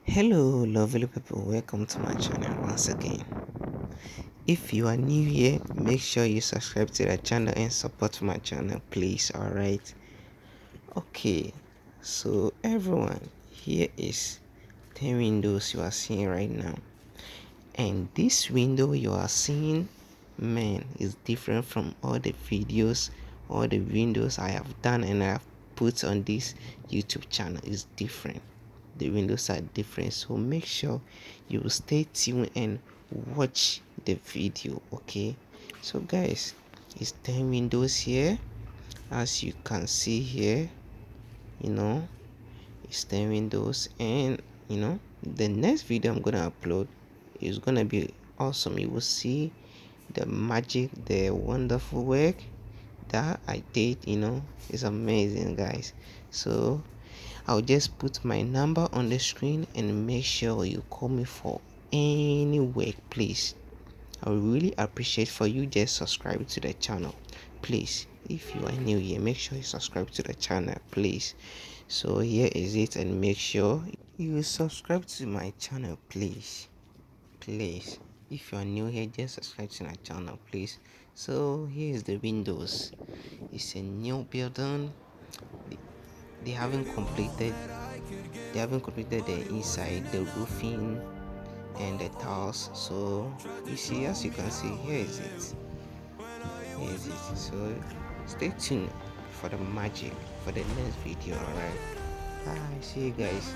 Hello, lovely people. Welcome to my channel once again. If you are new here, make sure you subscribe to the channel and support my channel, please. All right. Okay. So everyone, here is 10 windows you are seeing right now, and this window you are seeing, man, is different from all the windows I have done and I have put on this YouTube channel. Is different. The windows are different, so make sure you stay tuned and watch the video. Okay, so guys, it's 10 windows here, as you can see here. you know it's 10 windows, and the next video I'm gonna upload is gonna be awesome. You will see the magic, the wonderful work that I did. It's amazing, guys. So I'll just put my number on the screen and make sure you call me for any work, please. I would really appreciate for you just subscribe to the channel, please. If you are new here, make sure you subscribe to the channel, please. So here is it, and make sure you subscribe to my channel, please. If you are new here, just subscribe to my channel, please. So here is the windows. It's a new building. They haven't completed the inside, the roofing and the tiles. So you see, as you can see, here is it. So stay tuned for the magic for the next video. All right, bye, see you guys.